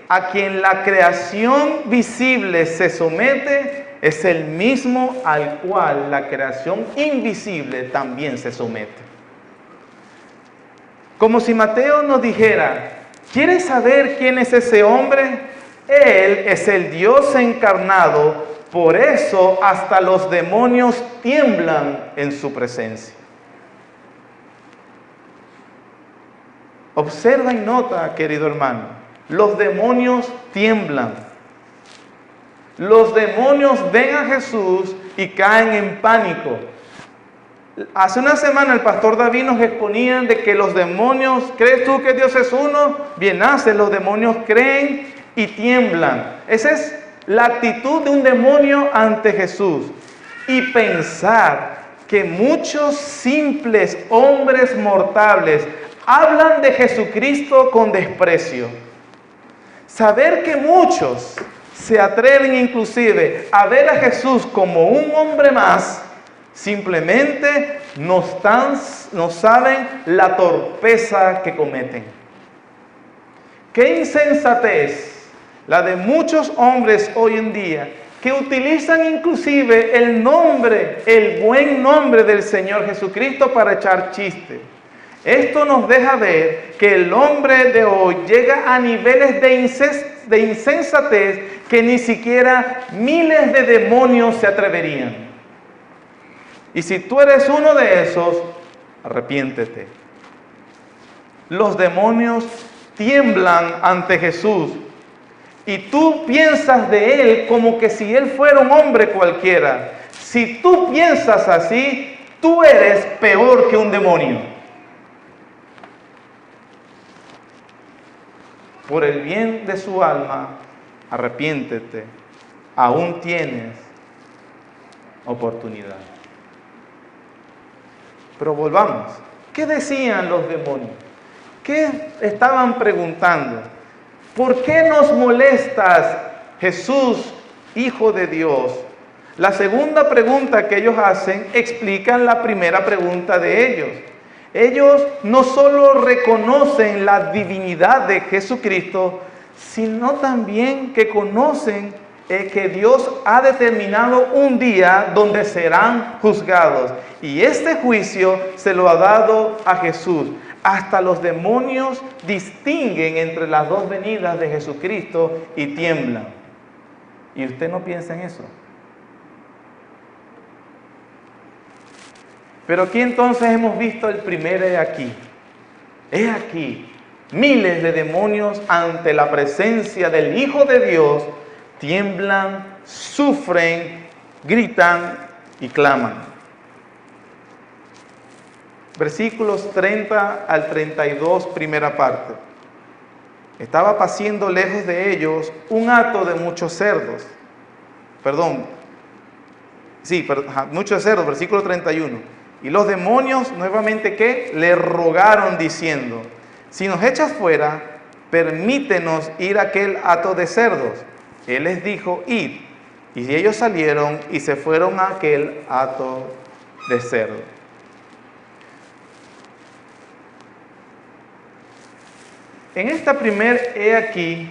a quien la creación visible se somete es el mismo al cual la creación invisible también se somete. Como si Mateo nos dijera, ¿quieres saber quién es ese hombre? Él es el Dios encarnado, por eso hasta los demonios tiemblan en su presencia. Observa y nota, querido hermano, los demonios tiemblan. Los demonios ven a Jesús y caen en pánico. Hace una semana el pastor David nos exponía de que los demonios, ¿crees tú que Dios es uno? Bien hace, los demonios creen y tiemblan. Esa es la actitud de un demonio ante Jesús. Y pensar que muchos simples hombres mortales hablan de Jesucristo con desprecio. Saber que muchos se atreven inclusive a ver a Jesús como un hombre más, simplemente no saben la torpeza que cometen. Qué insensatez la de muchos hombres hoy en día que utilizan inclusive el buen nombre del Señor Jesucristo para echar chistes. Esto nos deja ver que el hombre de hoy llega a niveles de insensatez que ni siquiera miles de demonios se atreverían. Y si tú eres uno de esos, arrepiéntete. Los demonios tiemblan ante Jesús y tú piensas de Él como que si Él fuera un hombre cualquiera. Si tú piensas así, tú eres peor que un demonio. Por el bien de su alma, arrepiéntete. Aún tienes oportunidad. Pero volvamos. ¿Qué decían los demonios? ¿Qué estaban preguntando? ¿Por qué nos molestas, Jesús, Hijo de Dios? La segunda pregunta que ellos hacen explican la primera pregunta de ellos. Ellos no solo reconocen la divinidad de Jesucristo, sino también que conocen que Dios ha determinado un día donde serán juzgados. Y este juicio se lo ha dado a Jesús. Hasta los demonios distinguen entre las dos venidas de Jesucristo y tiemblan. ¿Y usted no piensa en eso? Pero aquí entonces hemos visto el primer he aquí. He aquí, miles de demonios ante la presencia del Hijo de Dios tiemblan, sufren, gritan y claman. Versículos 30 al 32, primera parte. Estaba paciendo lejos de ellos un hato de muchos cerdos. Muchos cerdos, versículo 31. Y los demonios, nuevamente, ¿qué? Le rogaron diciendo, si nos echas fuera, permítenos ir a aquel hato de cerdos. Él les dijo, id. Y ellos salieron y se fueron a aquel hato de cerdos. En esta primer he aquí,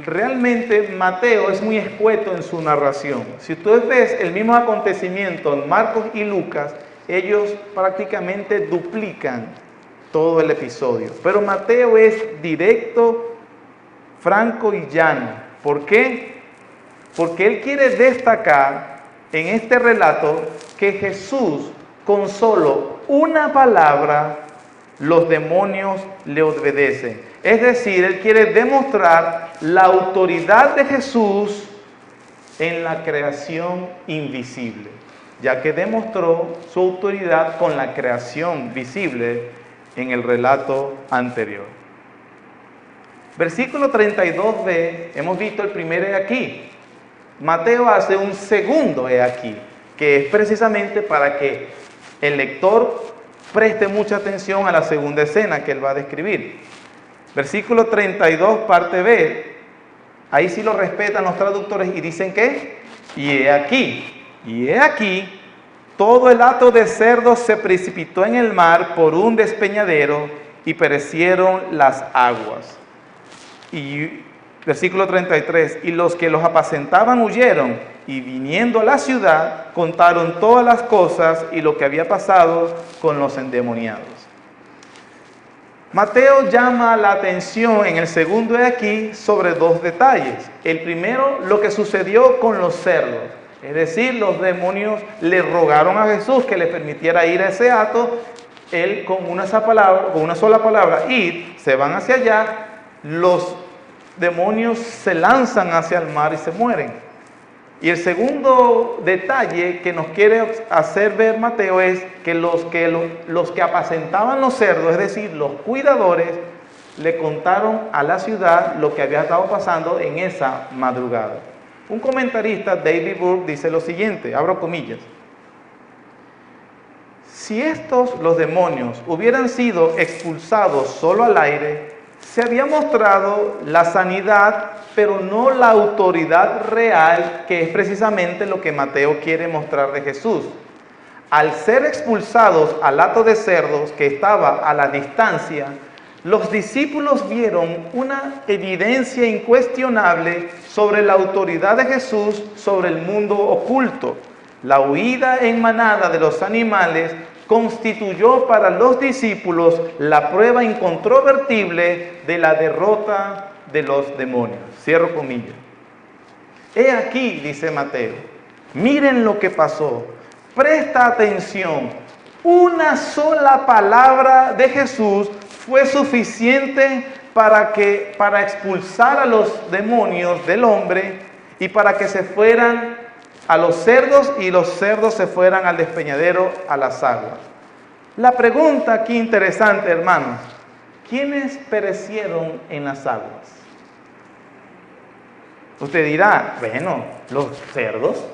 realmente Mateo es muy escueto en su narración. Si tú ves el mismo acontecimiento en Marcos y Lucas, ellos prácticamente duplican todo el episodio. Pero Mateo es directo, franco y llano. ¿Por qué? Porque él quiere destacar en este relato que Jesús, con solo una palabra, los demonios le obedecen. Es decir, él quiere demostrar la autoridad de Jesús en la creación invisible, ya que demostró su autoridad con la creación visible en el relato anterior. Versículo 32b, hemos visto el primer he aquí. Mateo hace un segundo he aquí, que es precisamente para que el lector preste mucha atención a la segunda escena que él va a describir. Versículo 32, parte B. Ahí sí lo respetan los traductores y dicen que, y he aquí, todo el hato de cerdos se precipitó en el mar por un despeñadero y perecieron las aguas. Y versículo 33, y los que los apacentaban huyeron, y viniendo a la ciudad, contaron todas las cosas y lo que había pasado con los endemoniados. Mateo llama la atención en el segundo de aquí sobre dos detalles. El primero, lo que sucedió con los cerdos. Es decir, los demonios le rogaron a Jesús que le permitiera ir a ese hato. Él con una sola palabra, ir, se van hacia allá. Los demonios se lanzan hacia el mar y se mueren. Y el segundo detalle que nos quiere hacer ver Mateo es que los que apacentaban los cerdos, es decir, los cuidadores, le contaron a la ciudad lo que había estado pasando en esa madrugada. Un comentarista, David Burke, dice lo siguiente, abro comillas: si estos, los demonios, hubieran sido expulsados solo al aire, se había mostrado la sanidad, pero no la autoridad real, que es precisamente lo que Mateo quiere mostrar de Jesús. Al ser expulsados al hato de cerdos que estaba a la distancia, los discípulos vieron una evidencia incuestionable sobre la autoridad de Jesús sobre el mundo oculto. La huida en manada de los animales constituyó para los discípulos la prueba incontrovertible de la derrota de los demonios. Cierro comillas. He aquí, dice Mateo, miren lo que pasó. Presta atención. Una sola palabra de Jesús fue suficiente para expulsar a los demonios del hombre y para que se fueran a los cerdos y los cerdos se fueran al despeñadero, a las aguas. La pregunta aquí interesante, hermanos: ¿quiénes perecieron en las aguas? Usted dirá, bueno, los cerdos.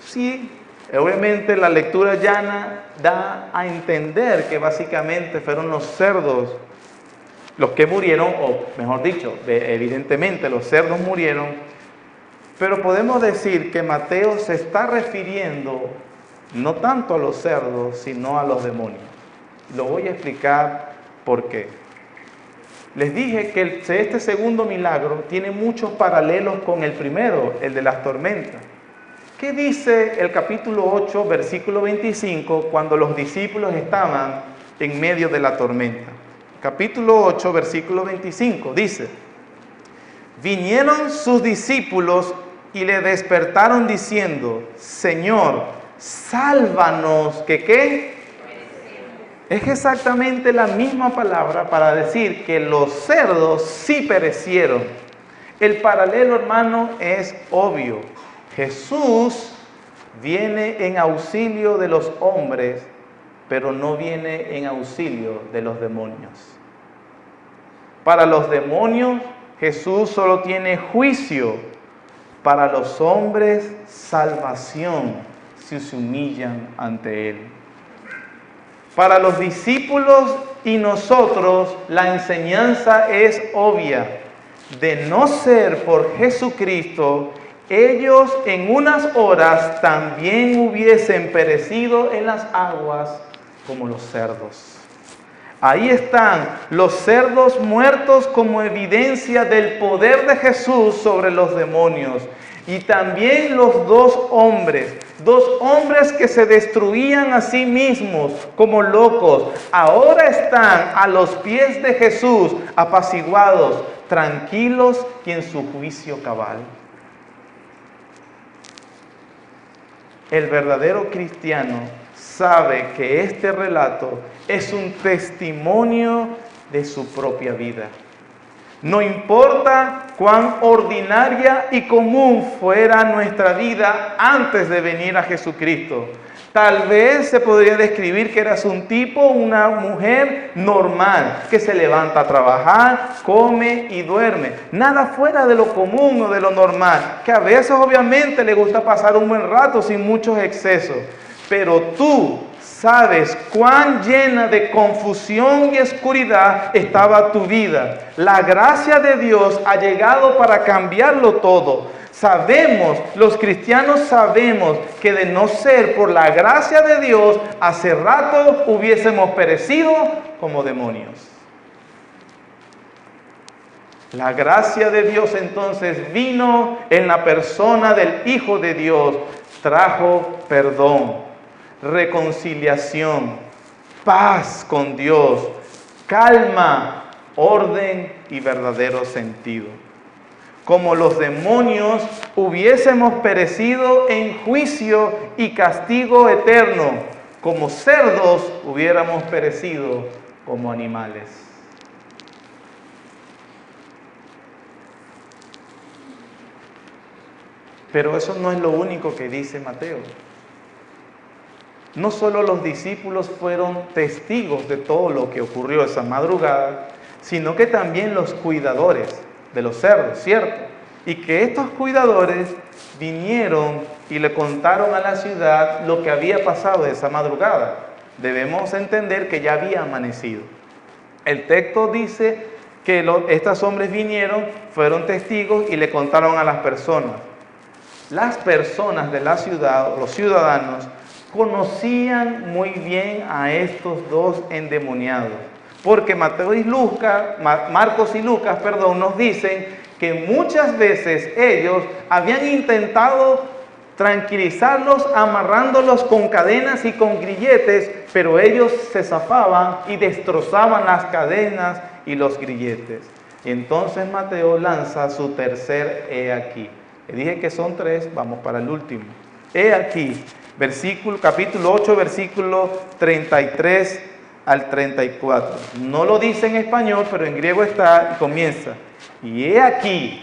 Sí, obviamente la lectura llana da a entender que básicamente fueron los cerdos los que murieron, o mejor dicho, evidentemente los cerdos murieron. Pero podemos decir que Mateo se está refiriendo no tanto a los cerdos, sino a los demonios. Lo voy a explicar por qué. Les dije que este segundo milagro tiene muchos paralelos con el primero, el de las tormentas. ¿Qué dice el capítulo 8, versículo 25, cuando los discípulos estaban en medio de la tormenta? Capítulo 8, versículo 25, dice: vinieron sus discípulos y le despertaron diciendo: Señor, sálvanos. ¿Que qué? Es exactamente la misma palabra para decir que los cerdos sí perecieron. El paralelo, hermano, es obvio. Jesús viene en auxilio de los hombres, pero no viene en auxilio de los demonios. Para los demonios, Jesús solo tiene juicio. Para los hombres, salvación si se humillan ante Él. Para los discípulos y nosotros, la enseñanza es obvia. De no ser por Jesucristo, ellos en unas horas también hubiesen perecido en las aguas como los cerdos. Ahí están los cerdos muertos como evidencia del poder de Jesús sobre los demonios. Y también los dos hombres que se destruían a sí mismos como locos, ahora están a los pies de Jesús, apaciguados, tranquilos y en su juicio cabal. El verdadero cristiano sabe que este relato es un testimonio de su propia vida. No importa cuán ordinaria y común fuera nuestra vida antes de venir a Jesucristo. Tal vez se podría describir que eras un tipo, una mujer normal, que se levanta a trabajar, come y duerme. Nada fuera de lo común o de lo normal, que a veces obviamente le gusta pasar un buen rato sin muchos excesos. pero tú sabes cuán llena de confusión y oscuridad estaba tu vida. La gracia de Dios ha llegado para cambiarlo todo. Sabemos, los cristianos sabemos que de no ser por la gracia de Dios, hace rato hubiésemos perecido como demonios. La gracia de Dios entonces vino en la persona del Hijo de Dios, trajo perdón, reconciliación, paz con Dios, calma, orden y verdadero sentido. Como los demonios hubiésemos perecido en juicio y castigo eterno, como cerdos hubiéramos perecido como animales. Pero eso no es lo único que dice Mateo. No solo los discípulos fueron testigos de todo lo que ocurrió esa madrugada, sino que también los cuidadores de los cerdos, ¿cierto? Y que estos cuidadores vinieron y le contaron a la ciudad lo que había pasado esa madrugada. Debemos entender que ya había amanecido. El texto dice que estos hombres vinieron, fueron testigos y le contaron a las personas. Las personas de la ciudad, los ciudadanos, conocían muy bien a estos dos endemoniados. Porque Marcos y Lucas, nos dicen que muchas veces ellos habían intentado tranquilizarlos amarrándolos con cadenas y con grilletes, pero ellos se zafaban y destrozaban las cadenas y los grilletes. Y entonces Mateo lanza su tercer he aquí. Le dije que son tres, vamos para el último. He aquí, capítulo 8, versículo 33 al 34. No lo dice en español, pero en griego está y comienza. Y he aquí,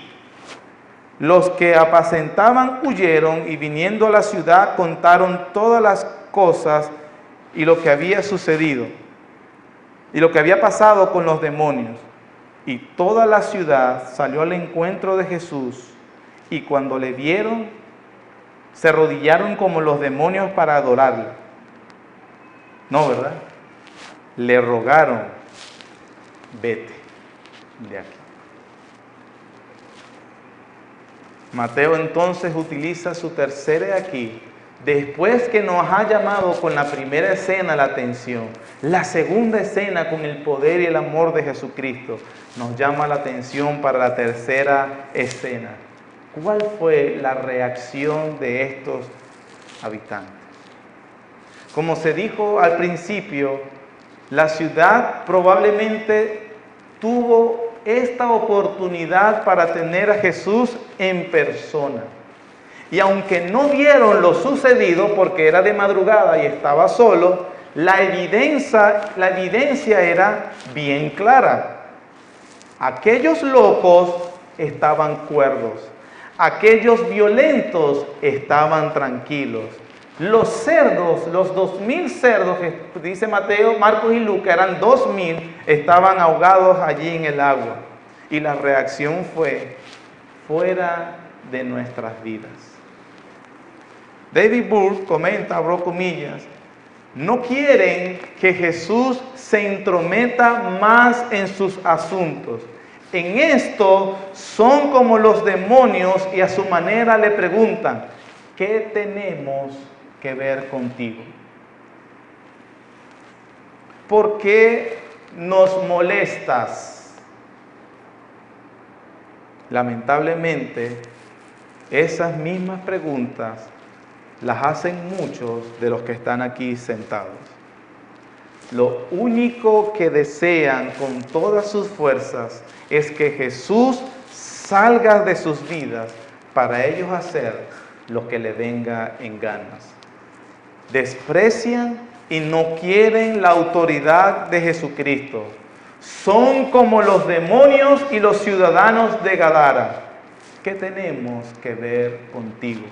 los que apacentaban huyeron y viniendo a la ciudad contaron todas las cosas y lo que había sucedido y lo que había pasado con los demonios. Y toda la ciudad salió al encuentro de Jesús y cuando le vieron, se arrodillaron como los demonios para adorarle. No, ¿verdad? Le rogaron, vete de aquí. Mateo entonces utiliza su tercer he aquí, después que nos ha llamado con la primera escena la atención, la segunda escena con el poder y el amor de Jesucristo, nos llama la atención para la tercera escena. ¿Cuál fue la reacción de estos habitantes? Como se dijo al principio, la ciudad probablemente tuvo esta oportunidad para tener a Jesús en persona. Y aunque no vieron lo sucedido porque era de madrugada y estaba solo, la evidencia era bien clara. Aquellos locos estaban cuerdos. Aquellos violentos estaban tranquilos. Los cerdos, los 2000 cerdos, que dice Mateo, Marcos y Lucas, eran 2000, estaban ahogados allí en el agua. Y la reacción fue, fuera de nuestras vidas. David Burke comenta, abro comillas, no quieren que Jesús se entrometa más en sus asuntos. En esto son como los demonios y a su manera le preguntan, ¿qué tenemos que ver contigo? ¿Por qué nos molestas? Lamentablemente, esas mismas preguntas las hacen muchos de los que están aquí sentados. Lo único que desean con todas sus fuerzas es que Jesús salga de sus vidas para ellos hacer lo que le venga en ganas. Desprecian y no quieren la autoridad de Jesucristo. Son como los demonios y los ciudadanos de Gadara. ¿Qué tenemos que ver contigo?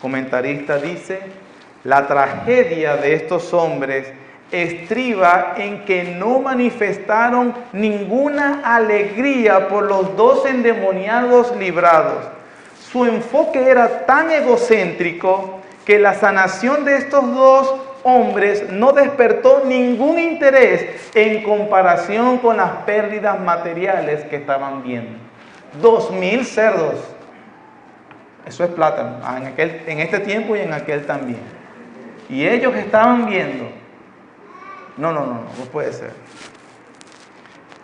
Comentarista dice, la tragedia de estos hombres estriba en que no manifestaron ninguna alegría por los dos endemoniados librados. Su enfoque era tan egocéntrico que la sanación de estos dos hombres no despertó ningún interés en comparación con las pérdidas materiales que estaban viendo. 2,000 cerdos. Eso es plata, en este tiempo y en aquel también. Y ellos estaban viendo. No puede ser.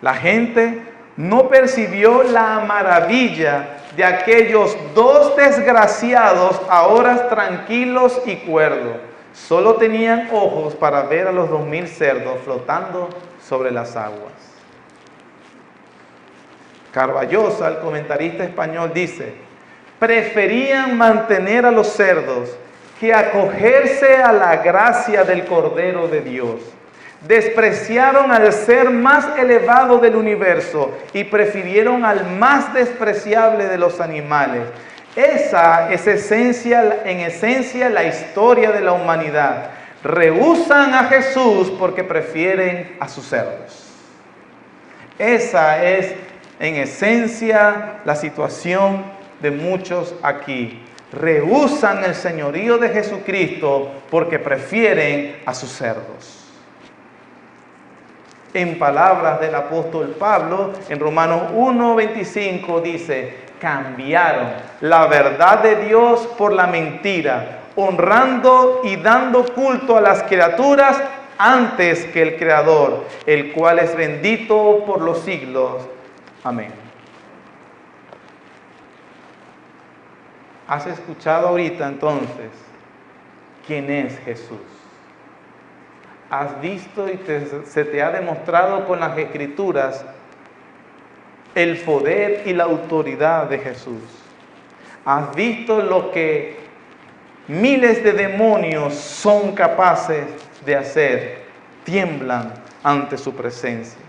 La gente no percibió la maravilla de aquellos dos desgraciados ahora tranquilos y cuerdos. Solo tenían ojos para ver a los 2,000 cerdos flotando sobre las aguas. Carballosa, el comentarista español, dice: preferían mantener a los cerdos que acogerse a la gracia del Cordero de Dios. Despreciaron al ser más elevado del universo y prefirieron al más despreciable de los animales. Esa es en esencia la historia de la humanidad. Rehúsan a Jesús porque prefieren a sus cerdos. Esa es en esencia la situación de muchos aquí. Rehúsan el señorío de Jesucristo porque prefieren a sus cerdos. En palabras del apóstol Pablo, en Romanos 1:25 dice: cambiaron la verdad de Dios por la mentira, honrando y dando culto a las criaturas antes que el Creador, el cual es bendito por los siglos. Amén. ¿Has escuchado ahorita entonces quién es Jesús? ¿Has visto y se te ha demostrado con las Escrituras el poder y la autoridad de Jesús? ¿Has visto lo que miles de demonios son capaces de hacer? Tiemblan ante su presencia.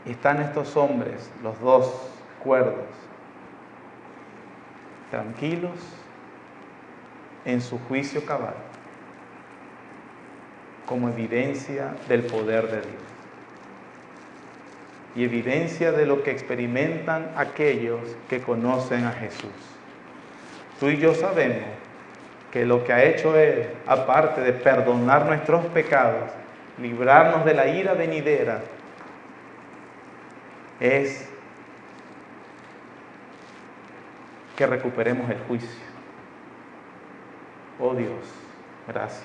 Y están estos hombres, los dos cuerdos, tranquilos en su juicio cabal, como evidencia del poder de Dios y evidencia de lo que experimentan aquellos que conocen a Jesús. Tú y yo sabemos que lo que ha hecho Él, aparte de perdonar nuestros pecados, librarnos de la ira venidera, es que recuperemos el juicio. Oh Dios, gracias.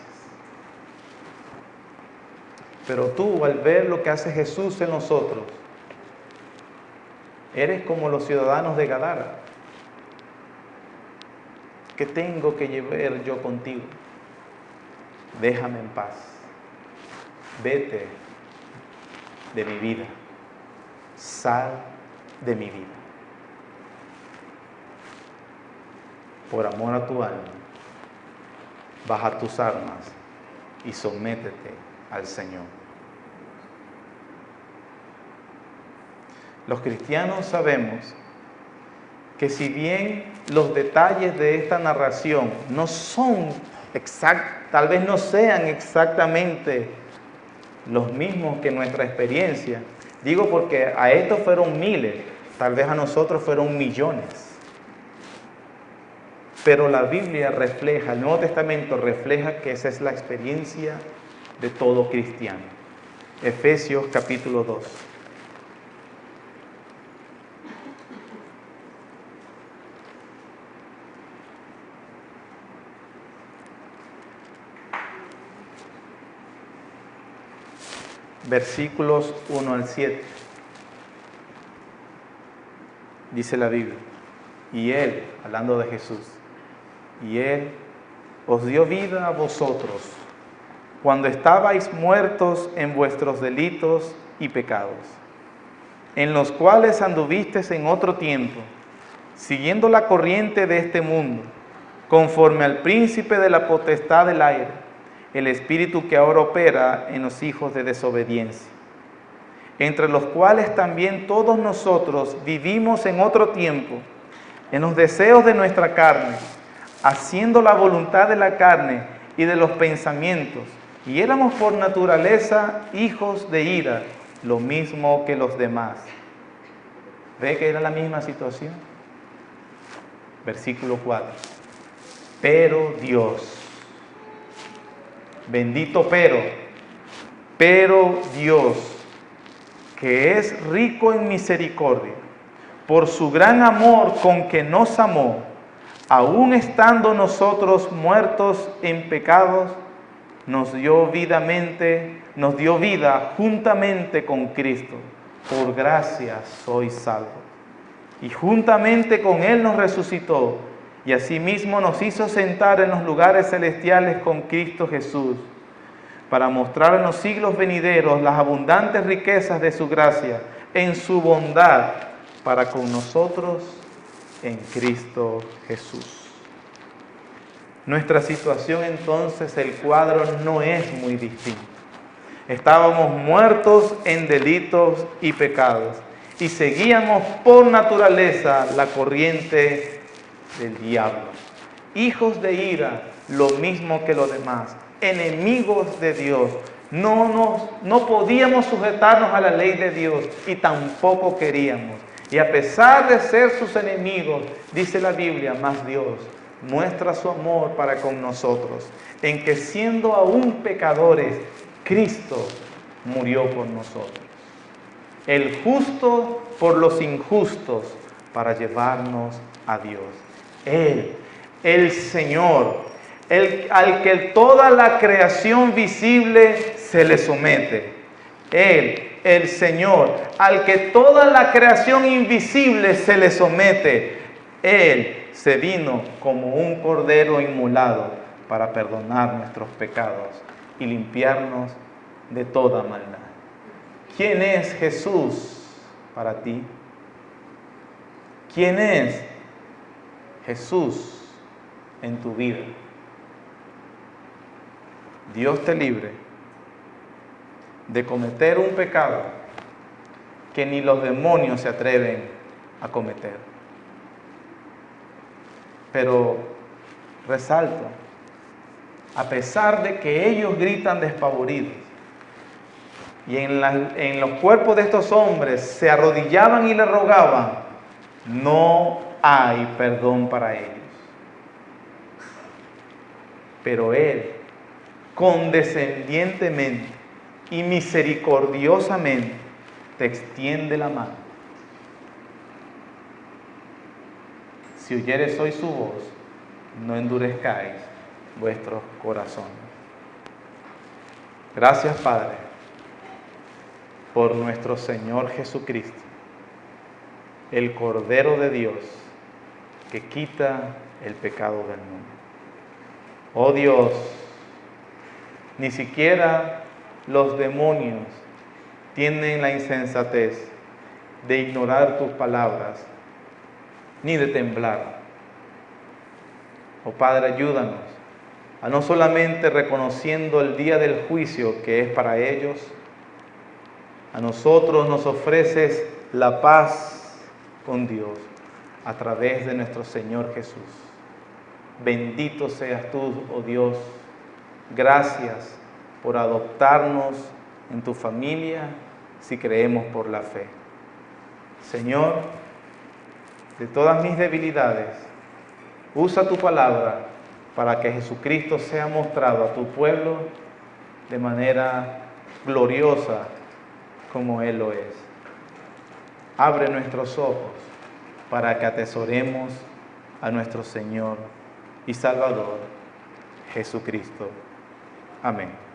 Pero tú, al ver lo que hace Jesús en nosotros, eres como los ciudadanos de Gadara. ¿Qué tengo que llevar yo contigo? Déjame en paz. Vete de mi vida. Sal de mi vida. Por amor a tu alma, baja tus armas y sométete al Señor. Los cristianos sabemos que si bien los detalles de esta narración no son tal vez no sean exactamente los mismos que nuestra experiencia, digo porque a estos fueron miles, tal vez a nosotros fueron millones. Pero la Biblia refleja, el Nuevo Testamento refleja que esa es la experiencia de todo cristiano. Efesios capítulo 2. Versículos 1 al 7. Dice la Biblia: y Él, hablando de Jesús, y Él os dio vida a vosotros cuando estabais muertos en vuestros delitos y pecados, en los cuales anduvisteis en otro tiempo, siguiendo la corriente de este mundo, conforme al príncipe de la potestad del aire, el espíritu que ahora opera en los hijos de desobediencia, entre los cuales también todos nosotros vivimos en otro tiempo, en los deseos de nuestra carne, haciendo la voluntad de la carne y de los pensamientos, y éramos por naturaleza hijos de ira, lo mismo que los demás. ¿Ve que era la misma situación? Versículo 4. Pero Dios, bendito pero Dios, que es rico en misericordia, por su gran amor con que nos amó, aun estando nosotros muertos en pecados, nos dio vida juntamente con Cristo. Por gracia sois salvos. Y juntamente con Él nos resucitó, y asimismo nos hizo sentar en los lugares celestiales con Cristo Jesús, para mostrar en los siglos venideros las abundantes riquezas de su gracia, en su bondad para con nosotros en Cristo Jesús. Nuestra situación entonces, el cuadro no es muy distinto. Estábamos muertos en delitos y pecados y seguíamos por naturaleza la corriente del diablo. Hijos de ira, lo mismo que los demás, enemigos de Dios. No podíamos sujetarnos a la ley de Dios y tampoco queríamos. Y a pesar de ser sus enemigos, dice la Biblia, más Dios muestra su amor para con nosotros, en que siendo aún pecadores, Cristo murió por nosotros. El justo por los injustos, para llevarnos a Dios. Él, el Señor, al que toda la creación visible se le somete. Él, el Señor, al que toda la creación invisible se le somete. Él se vino como un cordero inmolado para perdonar nuestros pecados y limpiarnos de toda maldad. ¿Quién es Jesús para ti? ¿Quién es Jesús en tu vida? Dios te libre de cometer un pecado que ni los demonios se atreven a cometer. Pero resalto, a pesar de que ellos gritan despavoridos y en los cuerpos de estos hombres se arrodillaban y le rogaban, no hay perdón para ellos. Pero Él, condescendientemente y misericordiosamente, te extiende la mano. Si oyeres hoy su voz, no endurezcáis vuestros corazones. Gracias, Padre, por nuestro Señor Jesucristo, el Cordero de Dios, que quita el pecado del mundo. Oh Dios, ni siquiera los demonios tienen la insensatez de ignorar tus palabras, ni de temblar. Oh Padre, ayúdanos a no solamente reconociendo el día del juicio que es para ellos, a nosotros nos ofreces la paz con Dios a través de nuestro Señor Jesús. Bendito seas tú, oh Dios. Gracias por adoptarnos en tu familia si creemos por la fe. Señor, de todas mis debilidades, usa tu palabra para que Jesucristo sea mostrado a tu pueblo de manera gloriosa como Él lo es. Abre nuestros ojos para que atesoremos a nuestro Señor y Salvador, Jesucristo. Amén.